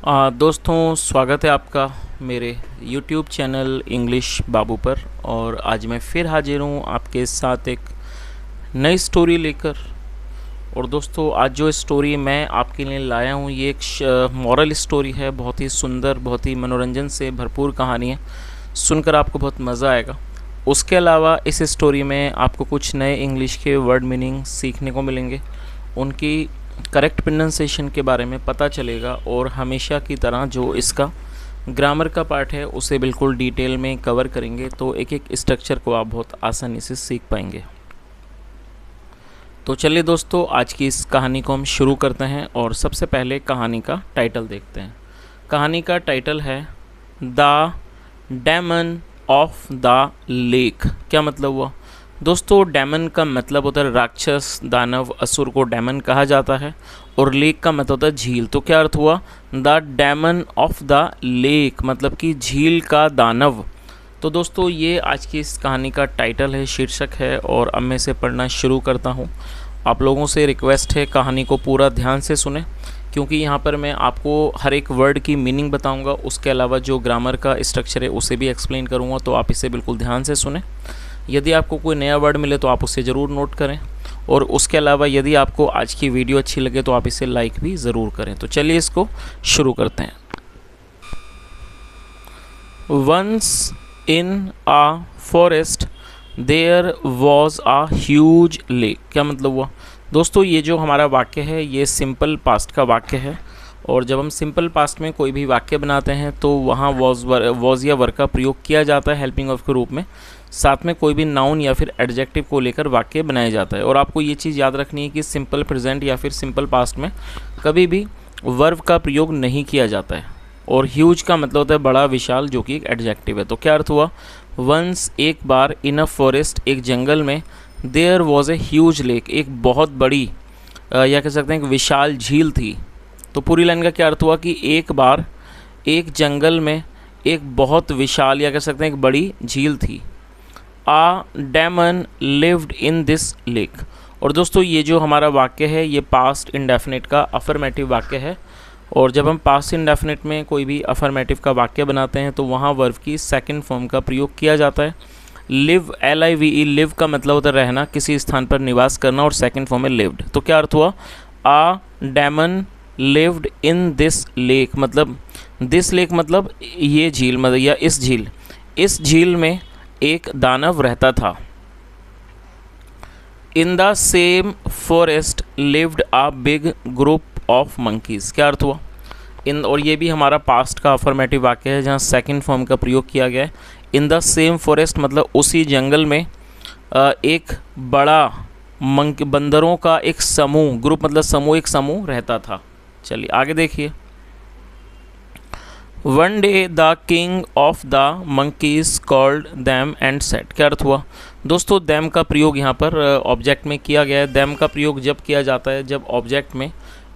दोस्तों, स्वागत है आपका मेरे YouTube चैनल इंग्लिश बाबू पर। और आज मैं फिर हाजिर हूँ आपके साथ एक नई स्टोरी लेकर। और दोस्तों, आज जो स्टोरी मैं आपके लिए लाया हूँ ये एक मॉरल स्टोरी है। बहुत ही सुंदर, बहुत ही मनोरंजन से भरपूर कहानी है। सुनकर आपको बहुत मज़ा आएगा। उसके अलावा इस स्टोरी में आपको कुछ नए इंग्लिश के वर्ड मीनिंग सीखने को मिलेंगे, उनकी करेक्ट प्रोनाउंसिएशन के बारे में पता चलेगा। और हमेशा की तरह जो इसका ग्रामर का पार्ट है उसे बिल्कुल डिटेल में कवर करेंगे, तो एक एक स्ट्रक्चर को आप बहुत आसानी से सीख पाएंगे। तो चलिए दोस्तों, आज की इस कहानी को हम शुरू करते हैं। और सबसे पहले कहानी का टाइटल देखते हैं। कहानी का टाइटल है the demon of the lake. क्या मतलब हुआ दोस्तों? डेमन का मतलब होता है राक्षस, दानव, असुर को डेमन कहा जाता है। और लेक का मतलब होता है झील। तो क्या अर्थ हुआ? The demon of the lake मतलब कि झील का दानव। तो दोस्तों, ये आज की इस कहानी का टाइटल है, शीर्षक है। और अब मैं इसे पढ़ना शुरू करता हूँ। आप लोगों से रिक्वेस्ट है कहानी को पूरा ध्यान से सुने, क्योंकि यहाँ पर मैं आपको हर एक वर्ड की मीनिंग बताऊँगा। उसके अलावा जो ग्रामर का स्ट्रक्चर है उसे भी एक्सप्लेन करूँगा, तो आप इसे बिल्कुल ध्यान से सुने। यदि आपको कोई नया वर्ड मिले तो आप उसे ज़रूर नोट करें। और उसके अलावा यदि आपको आज की वीडियो अच्छी लगे तो आप इसे लाइक भी ज़रूर करें। तो चलिए इसको शुरू करते हैं। Once in a forest there was a huge lake. क्या मतलब हुआ दोस्तों? ये जो हमारा वाक्य है ये सिंपल पास्ट का वाक्य है। और जब हम सिंपल पास्ट में कोई भी वाक्य बनाते हैं तो वहाँ वॉज या वर का प्रयोग किया जाता है हेल्पिंग ऑफ के रूप में। साथ में कोई भी नाउन या फिर एडजेक्टिव को लेकर वाक्य बनाया जाता है। और आपको ये चीज़ याद रखनी है कि सिंपल प्रेजेंट या फिर सिंपल पास्ट में कभी भी वर्ब का प्रयोग नहीं किया जाता है। और ह्यूज का मतलब होता है बड़ा, विशाल, जो कि एक एडजेक्टिव है। तो क्या अर्थ हुआ? वंस एक बार, इन अ फॉरेस्ट एक जंगल में, there was a huge lake एक बहुत बड़ी या कह सकते हैं एक विशाल झील थी। तो पूरी लाइन का क्या अर्थ हुआ कि एक बार एक जंगल में एक बहुत विशाल या कह सकते हैं एक बड़ी झील थी। A demon lived in this lake. और दोस्तों, ये जो हमारा वाक्य है ये पास्ट इंडेफिनिट का अफर्मेटिव वाक्य है। और जब हम पास्ट इंडेफिनिट में कोई भी अफर्मेटिव का वाक्य बनाते हैं तो वहाँ वर्ब की सेकंड फॉर्म का प्रयोग किया जाता है। लिव, LIVE, लिव का मतलब होता है रहना, किसी स्थान पर निवास करना। और सेकंड फॉर्म है लिव्ड। तो क्या अर्थ हुआ? A demon lived in this lake मतलब दिस लेक मतलब ये झील, मतलब या इस झील में एक दानव रहता था। In the same forest lived a big group of monkeys. क्या अर्थ हुआ? और ये भी हमारा पास्ट का अफर्मेटिव वाक्य है जहाँ सेकंड फॉर्म का प्रयोग किया गया है। इन द सेम फॉरेस्ट मतलब उसी जंगल में एक बड़ा बंदरों का एक समूह, ग्रुप मतलब समूह, एक समूह रहता था। चलिए आगे देखिए। One day the king of the monkeys called them and said. क्या अर्थ हुआ दोस्तों? दैम का प्रयोग यहाँ पर ऑब्जेक्ट में किया गया है। दैम का प्रयोग जब किया जाता है जब ऑब्जेक्ट में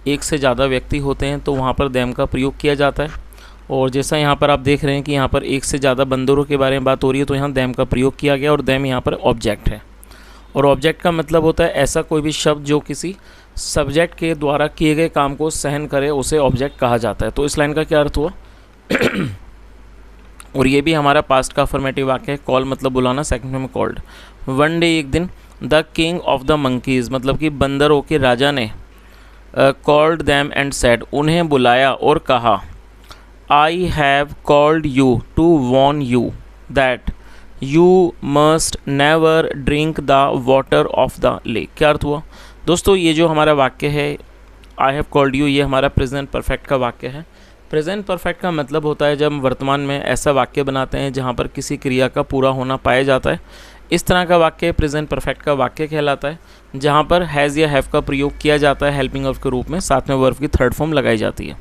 एक से ज़्यादा व्यक्ति होते हैं तो वहाँ पर दैम का प्रयोग किया जाता है। और जैसा यहाँ पर आप देख रहे हैं कि यहाँ पर एक से ज़्यादा बंदरों के बारे में बात हो रही है, तो यहाँ दैम का प्रयोग किया गया। और दैम यहाँ पर ऑब्जेक्ट है। और ऑब्जेक्ट का मतलब होता है ऐसा कोई भी शब्द जो किसी सब्जेक्ट के द्वारा किए गए काम को सहन करे, उसे ऑब्जेक्ट कहा जाता है। तो इस लाइन का क्या अर्थ हुआ? और ये भी हमारा पास्ट का अफर्मेटिव वाक्य है। कॉल मतलब बुलाना, सेकंड में कॉल्ड। वन डे एक दिन, the king of the monkeys मतलब कि बंदरों के राजा ने, कॉल्ड दैम एंड सेड उन्हें बुलाया और कहा, I have called you to warn you that you must never drink the water of the lake. क्या अर्थ हुआ दोस्तों? ये जो हमारा वाक्य है आई हैव कॉल्ड यू, ये हमारा प्रेजेंट परफेक्ट का वाक्य है। प्रेजेंट परफेक्ट का मतलब होता है जब हम वर्तमान में ऐसा वाक्य बनाते हैं जहाँ पर किसी क्रिया का पूरा होना पाया जाता है। इस तरह का वाक्य प्रेजेंट परफेक्ट का वाक्य कहलाता है, जहाँ पर हैज़ या हैव का प्रयोग किया जाता है हेल्पिंग ऑफ के रूप में, साथ में वर्ब की थर्ड फॉर्म लगाई जाती है।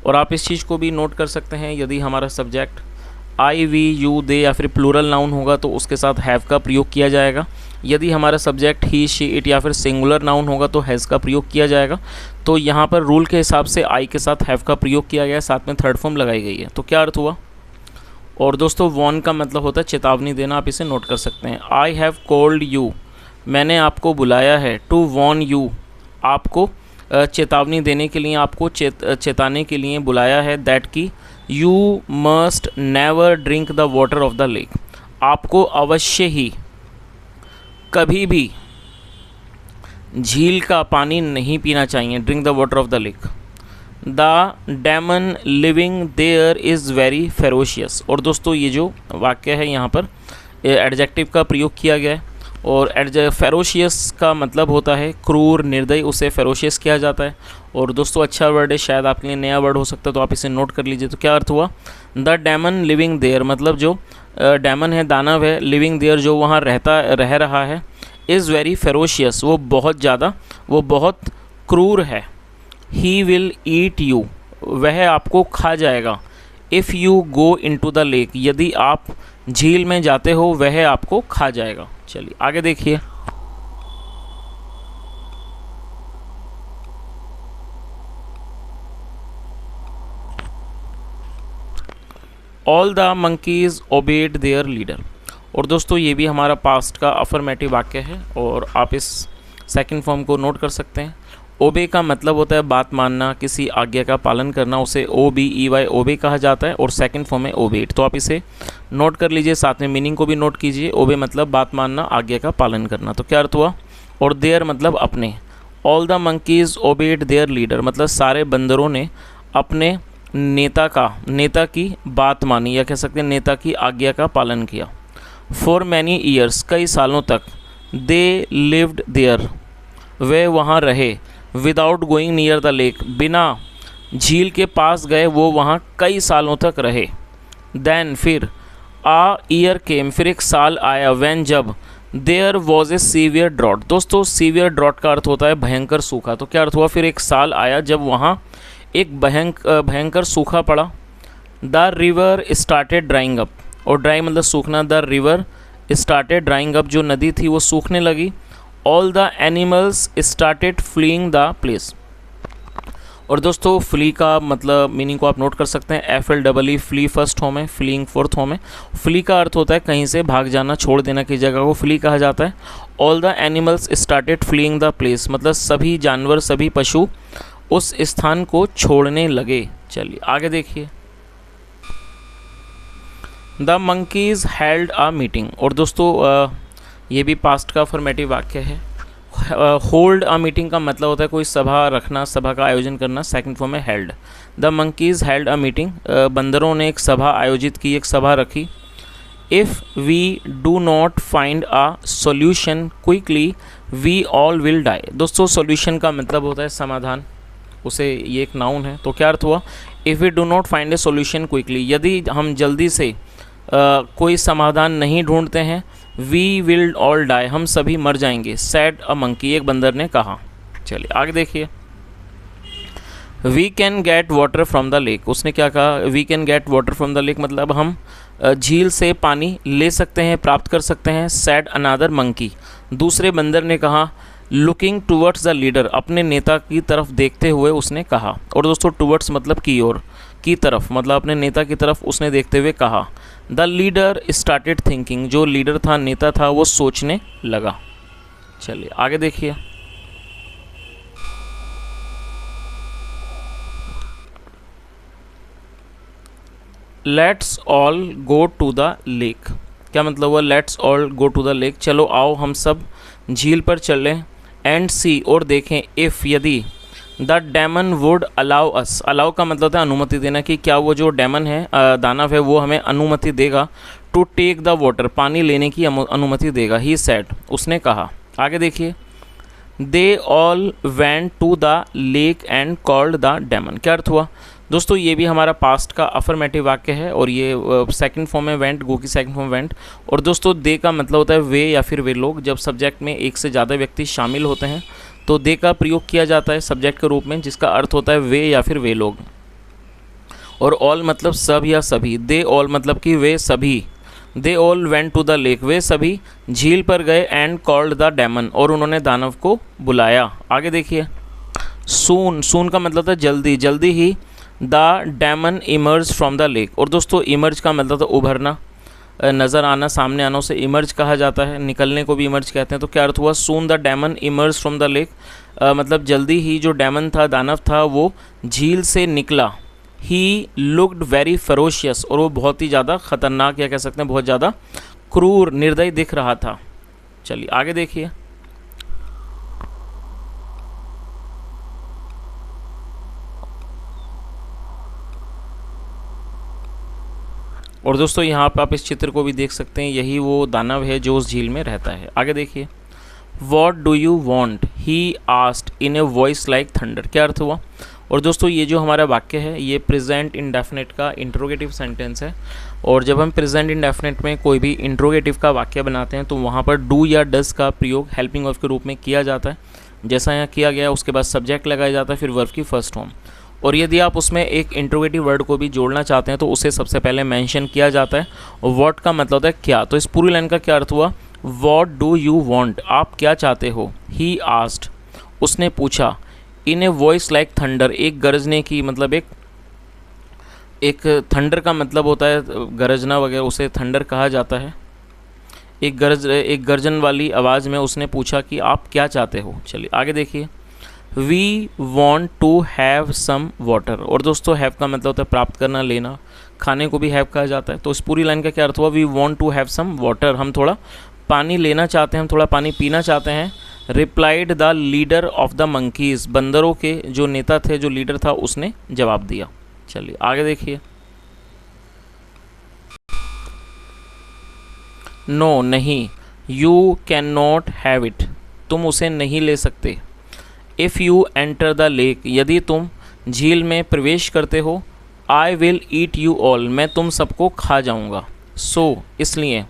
और आप इस चीज़ को भी नोट कर सकते हैं, यदि हमारा सब्जेक्ट आई, वी, यू, दे या फिर प्लूरल नाउन होगा तो उसके साथ हैव का प्रयोग किया जाएगा। यदि हमारा सब्जेक्ट ही, शी, इट या फिर सिंगुलर नाउन होगा तो हैज़ का प्रयोग किया जाएगा। तो यहाँ पर रूल के हिसाब से आई के साथ हैव का प्रयोग किया गया है, साथ में थर्ड फॉर्म लगाई गई है। तो क्या अर्थ हुआ? और दोस्तों, वॉर्न का मतलब होता है चेतावनी देना, आप इसे नोट कर सकते हैं। आई हैव कॉल्ड यू, मैंने आपको बुलाया है। टू वॉर्न यू, आपको चेतावनी देने के लिए, आपको चेताने के लिए बुलाया है दैट कि you must never drink the water of the lake, आपको अवश्य ही कभी भी झील का पानी नहीं पीना चाहिए, drink the water of the lake. The demon living there is very ferocious. और दोस्तों ये जो वाक्य है यहाँ पर एडजेक्टिव का प्रयोग किया गया है, और फेरोशियस का मतलब होता है क्रूर, निर्दयी, उसे फेरोशियस किया जाता है। और दोस्तों अच्छा वर्ड है, शायद आपके लिए नया वर्ड हो सकता है, तो आप इसे नोट कर लीजिए। तो क्या अर्थ हुआ, द डेमन लिविंग देयर, मतलब जो डेमन है, दानव है, लिविंग देयर जो वहाँ रह रहा है, इज़ वेरी फेरोशियस, वो बहुत क्रूर है। ही विल ईट यू, वह आपको खा जाएगा। If you go into the lake, यदि आप झील में जाते हो वह आपको खा जाएगा। चलिए आगे देखिए। All the monkeys obeyed their leader. और दोस्तों ये भी हमारा पास्ट का अफर्मेटिव वाक्य है, और आप इस सेकंड फॉर्म को नोट कर सकते हैं। ओबे का मतलब होता है बात मानना, किसी आज्ञा का पालन करना, उसे OBEY ओबे कहा जाता है, और सेकंड फॉर्म है ओबेड। तो आप इसे नोट कर लीजिए, साथ में मीनिंग को भी नोट कीजिए। ओबे मतलब बात मानना, आज्ञा का पालन करना। तो क्या अर्थ हुआ, और देयर मतलब अपने। All the monkeys obeyed their leader मतलब सारे बंदरों ने अपने नेता की बात मानी, या कह सकते हैं नेता की आज्ञा का पालन किया। फॉर मैनी ईयर्स, कई सालों तक। दे लिव्ड देयर, वे वहाँ रहे। Without going near the lake, बिना झील के पास गए वो वहाँ कई सालों तक रहे। देन फिर, आ ईयर केम, फिर एक साल आया, व्हेन जब, there was a severe drought. दोस्तों सीवियर ड्रॉट का अर्थ होता है भयंकर सूखा। तो क्या अर्थ हुआ, फिर एक साल आया जब वहाँ एक भयंकर सूखा पड़ा। The river started drying up, और ड्राई मतलब सूखना, the river started drying up, जो नदी थी वो सूखने लगी। All the animals started fleeing the place. और दोस्तों फ्ली का मतलब मीनिंग को आप नोट कर सकते हैं, FLEE, फ्ली फर्स्ट फॉर्म है, फ्लीइंग फोर्थ फॉर्म है। फ्ली का अर्थ होता है कहीं से भाग जाना, छोड़ देना की जगह को फ्ली कहा जाता है। All the animals started fleeing the place मतलब सभी जानवर, सभी पशु उस स्थान को छोड़ने लगे। चलिए आगे देखिए। The monkeys held a meeting. और दोस्तों ये भी पास्ट का फॉर्मेटिव वाक्य है। होल्ड अ मीटिंग का मतलब होता है कोई सभा रखना, सभा का आयोजन करना। सेकंड फॉर्म है held. The monkeys held a meeting, बंदरों ने एक सभा आयोजित की, एक सभा रखी। If we do not find a solution quickly we all will die. दोस्तों सॉल्यूशन का मतलब होता है समाधान, उसे ये एक नाउन है। तो क्या अर्थ हुआ, if we do not find a solution quickly, यदि हम जल्दी से कोई समाधान नहीं ढूंढते हैं, वी विल ऑल डाई, हम सभी मर जाएंगे। सैड अ मंकी, एक बंदर ने कहा। चलिए आगे देखिए। We can get water from the lake, उसने क्या कहा, we can get water from the lake मतलब हम झील से पानी ले सकते हैं, प्राप्त कर सकते हैं। सैड अनादर मंकी, दूसरे बंदर ने कहा। लुकिंग टूवर्ड्स द लीडर, अपने नेता की तरफ देखते हुए उसने कहा। और दोस्तों टूवर्ड्स मतलब की ओर, की तरफ मतलब अपने नेता की तरफ उसने देखते हुए कहा। द लीडर स्टार्टेड थिंकिंग, जो लीडर था, नेता था, वो सोचने लगा। चलिए आगे देखिए। Let's all go to the lake, क्या मतलब हुआ, let's all go to the lake, चलो आओ हम सब झील पर चलें। एंड सी, और देखें, इफ़ यदि, the demon would allow us, allow का मतलब होता है अनुमति देना, कि क्या वो जो डेमन है, दानव है, वो हमें अनुमति देगा। टू टेक द वाटर, पानी लेने की अनुमति देगा। ही सेड, उसने कहा। आगे देखिए। They all went to the lake and called the demon, क्या अर्थ हुआ। दोस्तों ये भी हमारा पास्ट का अफर्मेटिव वाक्य है, और ये सेकंड फॉर्म में वेंट, गो की सेकंड फॉर्म वेंट। और दोस्तों दे का मतलब होता है वे या फिर वे लोग, जब सब्जेक्ट में एक से ज़्यादा व्यक्ति शामिल होते हैं तो दे का प्रयोग किया जाता है सब्जेक्ट के रूप में, जिसका अर्थ होता है वे या फिर वे लोग। और ऑल मतलब सब या सभी। दे ऑल मतलब कि वे सभी। They all went to the lake, वे सभी झील पर गए। एंड कॉल्ड द डेमन, और उन्होंने दानव को बुलाया। आगे देखिए। सून, सून का मतलब था जल्दी, जल्दी ही। The demon emerge from the lake, और दोस्तों इमर्ज का मतलब था उभरना। नज़र आना, सामने आना, उसे इमर्ज कहा जाता है, निकलने को भी इमर्ज कहते हैं। तो क्या अर्थ हुआ, soon the demon emerge from the lake, मतलब जल्दी ही जो डेमन था, दानव था, वो झील से निकला। ही लुक्ड वेरी फेरोशियस, और वो बहुत ही ज़्यादा खतरनाक या कह सकते हैं बहुत ज़्यादा क्रूर, निर्दयी दिख रहा था। चलिए आगे देखिए। और दोस्तों यहाँ पर आप इस चित्र को भी देख सकते हैं, यही वो दानव है जो उस झील में रहता है। आगे देखिए। What do you want, he asked in a voice like thunder. क्या अर्थ हुआ। और दोस्तों ये जो हमारा वाक्य है ये प्रेजेंट इंडेफिनिट का इंट्रोगेटिव सेंटेंस है। और जब हम प्रेजेंट इंडेफिनिट में कोई भी इंट्रोगेटिव का वाक्य बनाते हैं तो वहाँ पर डू या डज का प्रयोग हेल्पिंग वर्ब के रूप में किया जाता है, जैसा यहाँ किया गया। उसके बाद सब्जेक्ट लगाया जाता है, फिर वर्ब की फर्स्ट फॉर्म। और यदि आप उसमें एक इंट्रोगेटिव वर्ड को भी जोड़ना चाहते हैं तो उसे सबसे पहले मेंशन किया जाता है। और व्हाट का मतलब होता है क्या। तो इस पूरी लाइन का क्या अर्थ हुआ, व्हाट डू यू वांट, आप क्या चाहते हो। ही आस्क्ड, उसने पूछा। इन ए वॉइस लाइक थंडर, एक गरजने की, मतलब एक थंडर का मतलब होता है गरजना वगैरह, उसे थंडर कहा जाता है। एक गर्जन वाली आवाज़ में उसने पूछा कि आप क्या चाहते हो। चलिए आगे देखिए। We want to have some water. और दोस्तों हैव का मतलब होता है प्राप्त करना, लेना, खाने को भी हैव कहा जाता है। तो इस पूरी लाइन का क्या अर्थ हुआ, we want to have some water, हम थोड़ा पानी लेना चाहते हैं, हम थोड़ा पानी पीना चाहते हैं। Replied the leader of the monkeys, बंदरों के जो नेता थे, जो लीडर था, उसने जवाब दिया। चलिए आगे देखिए। नो, नहीं। You can not have it, तुम उसे नहीं ले सकते। If you enter the lake, यदि तुम झील में प्रवेश करते हो। I will eat you all, मैं तुम सबको खा जाऊंगा। सो, इसलिए।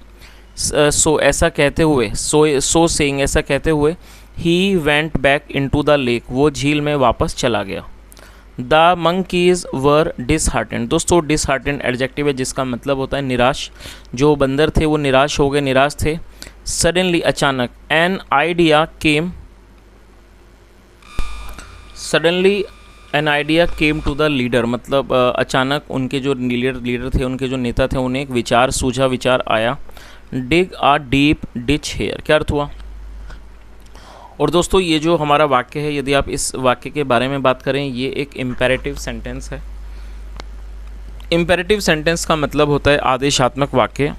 सो, ऐसा कहते हुए, सो सेइंग, ऐसा कहते हुए। He went back into the lake, वो झील में वापस चला गया। The monkeys were disheartened. दोस्तों डिसहार्टेंड एडजेक्टिव है जिसका मतलब होता है निराश। जो बंदर थे वो निराश हो गए, निराश थे। सडनली, अचानक। An idea came, suddenly an idea came to the leader, मतलब अचानक उनके जो लीडर थे, उनके जो नेता थे, उन्हें एक विचार सूझा, विचार आया। डिग आ डीप डिच हेयर, क्या अर्थ हुआ। और दोस्तों ये जो हमारा वाक्य है, यदि आप इस वाक्य के बारे में बात करें, ये एक इम्पेरेटिव सेंटेंस है। इम्पेरेटिव सेंटेंस का मतलब होता है आदेशात्मक वाक्य।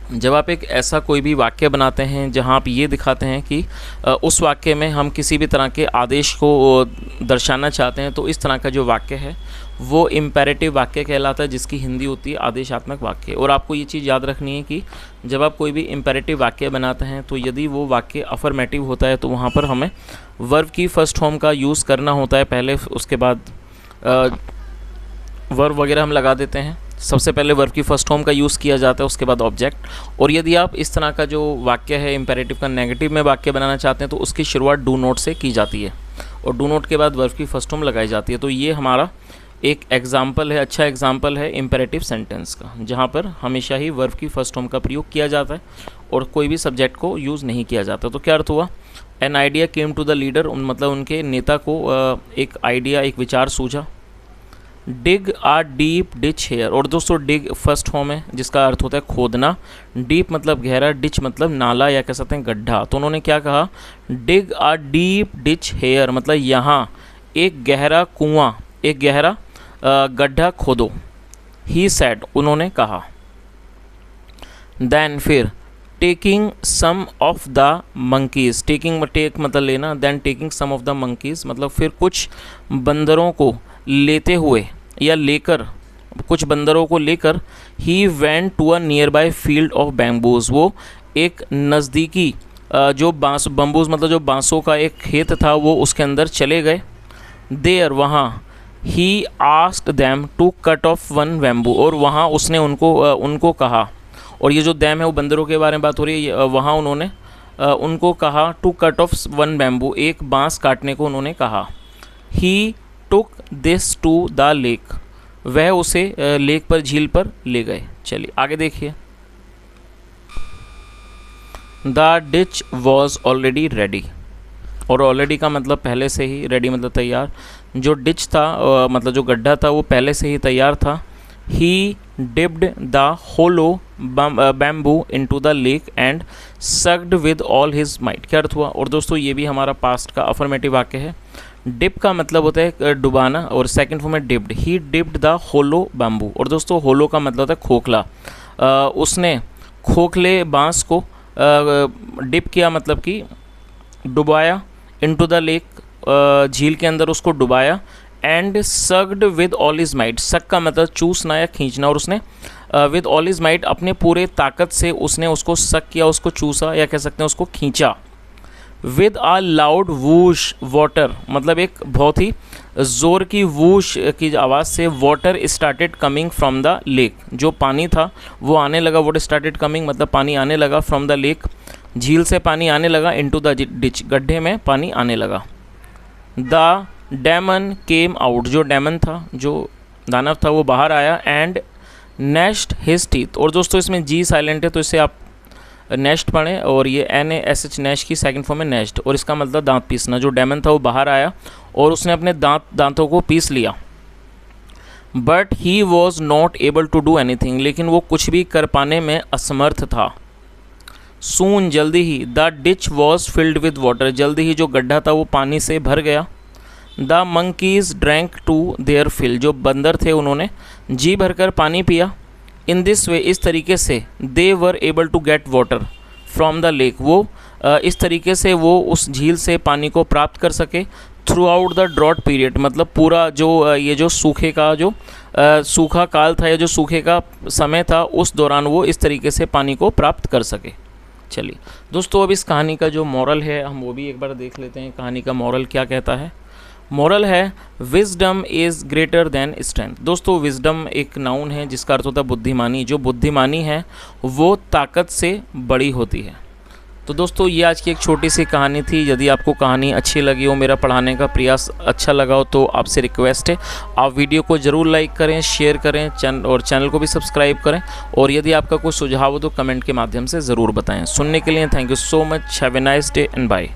जब आप एक ऐसा कोई भी वाक्य बनाते हैं जहां आप ये दिखाते हैं कि उस वाक्य में हम किसी भी तरह के आदेश को दर्शाना चाहते हैं, तो इस तरह का जो वाक्य है वो इम्पेरेटिव वाक्य कहलाता है, जिसकी हिंदी होती है आदेशात्मक वाक्य। और आपको ये चीज़ याद रखनी है कि जब आप कोई भी इम्पेरेटिव वाक्य बनाते हैं तो यदि वो वाक्य अफर्मेटिव होता है तो वहाँ पर हमें वर्ब की फर्स्ट फॉर्म का यूज़ करना होता है पहले, उसके बाद वर्ब वगैरह हम लगा देते हैं। सबसे पहले वर्ब की फर्स्ट फॉर्म का यूज़ किया जाता है, उसके बाद ऑब्जेक्ट। और यदि आप इस तरह का जो वाक्य है इम्पेरेटिव का नेगेटिव में वाक्य बनाना चाहते हैं तो उसकी शुरुआत डू नोट से की जाती है और डू नोट के बाद वर्ब की फर्स्ट फॉर्म लगाई जाती है। तो ये हमारा एक एग्जाम्पल है, अच्छा एग्जाम्पल है इम्पेरेटिव सेंटेंस का, जहाँ पर हमेशा ही वर्ब की फर्स्ट फॉर्म का प्रयोग किया जाता है और कोई भी सब्जेक्ट को यूज़ नहीं किया जाता। तो क्या अर्थ हुआ, an idea came to the leader, मतलब उनके नेता को एक आइडिया, एक विचार सूझा। Dig a deep ditch here, और दोस्तों डिग फर्स्ट फॉर्म है जिसका अर्थ होता है खोदना, डीप मतलब गहरा, डिच मतलब नाला या कह सकते हैं गड्ढा। तो उन्होंने क्या कहा, डिग आ डीप डिच हेयर, मतलब यहाँ एक गहरा कुआं, एक गहरा गड्ढा खोदो। ही सेड, उन्होंने कहा। देन फिर, taking some of the monkeys, take मतलब लेना, then taking some of the monkeys मतलब फिर कुछ बंदरों को लेते हुए या लेकर, कुछ बंदरों को लेकर। He went to a nearby field of bamboos, वो एक नज़दीकी जो बम्बूज मतलब जो बांसों का एक खेत था वो उसके अंदर चले गए। देयर, वहाँ। He asked them to cut off one bamboo, और वहाँ उसने उनको कहा, और ये जो दैम है वो बंदरों के बारे में बात हो रही है, वहाँ उन्होंने उनको कहा to cut off one bamboo, एक बांस काटने को उन्होंने कहा। He took this to the lake, वह उसे लेक पर, झील पर ले गए। चलिए आगे देखिए। The ditch was already ready, और ऑलरेडी का मतलब पहले से ही, रेडी मतलब तैयार। जो डिच था मतलब जो गड्ढा था वो पहले से ही तैयार था। He dipped the hollow bamboo into the lake and sucked with all his might. क्या अर्थ हुआ? और दोस्तों ये भी हमारा पास्ट का अफर्मेटिव वाक्य है। डिप का मतलब होता है डुबाना, और सेकंड फॉर्म में dipped, he dipped the hollow bamboo. और दोस्तों होलो का मतलब होता है खोखला, उसने खोखले बांस को डिप किया, मतलब कि डुबाया, इनटू द लेक, झील के अंदर उसको डुबाया, and sucked with all his might, suck का मतलब चूसना या खींचना, और उसने विद ऑल इज माइट अपने पूरे ताकत से उसने उसको सक किया, उसको चूसा, या कह सकते हैं उसको खींचा। With a loud whoosh water, मतलब एक बहुत ही ज़ोर की वूश की आवाज़ से water started coming from the lake, जो पानी था वो आने लगा। वाटर स्टार्टेड कमिंग मतलब पानी आने लगा फ्रॉम द लेक, झील से पानी आने लगा, इनटू द डिच, गड्ढे में पानी आने लगा। द डेमन केम आउट, जो डेमन था, जो दानव था, वो बाहर आया, एंड नेस्ट हिज टीथ। और दोस्तों इसमें जी साइलेंट है तो इसे आप नेस्ट पढ़ें, और ये NASH नेस्ट की सेकंड फॉर्म में नेस्ट, और इसका मतलब दांत पीसना। जो डेमन था वो बाहर आया और उसने अपने दांतों को पीस लिया। But he was not able to do anything, लेकिन वो कुछ भी कर पाने में असमर्थ था। सून जल्दी ही, the ditch was filled with water, जल्दी ही जो गड्ढा था वो पानी से भर गया। The monkeys drank to their fill, जो बंदर थे उन्होंने जी भरकर पानी पिया। इन दिस वे, इस तरीके से, they were able to get water from the lake, वो इस तरीके से वो उस झील से पानी को प्राप्त कर सके। Throughout the drought period, मतलब पूरा जो ये जो सूखे का जो सूखा काल था या जो सूखे का समय था, उस दौरान वो इस तरीके से पानी को प्राप्त कर सके। चलिए दोस्तों, अब इस कहानी का जो मॉरल है हम वो भी एक बार देख लेते हैं। कहानी का मॉरल क्या कहता है? मॉरल है wisdom is greater than strength. दोस्तों विजडम एक नाउन है जिसका अर्थ होता है बुद्धिमानी। जो बुद्धिमानी है वो ताकत से बड़ी होती है। तो दोस्तों ये आज की एक छोटी सी कहानी थी। यदि आपको कहानी अच्छी लगी हो, मेरा पढ़ाने का प्रयास अच्छा लगा हो, तो आपसे रिक्वेस्ट है आप वीडियो को ज़रूर लाइक करें, शेयर करें, और चैनल को भी सब्सक्राइब करें। और यदि आपका कोई सुझाव हो तो कमेंट के माध्यम से ज़रूर बताएं। सुनने के लिए thank you so much. Have a nice day and bye.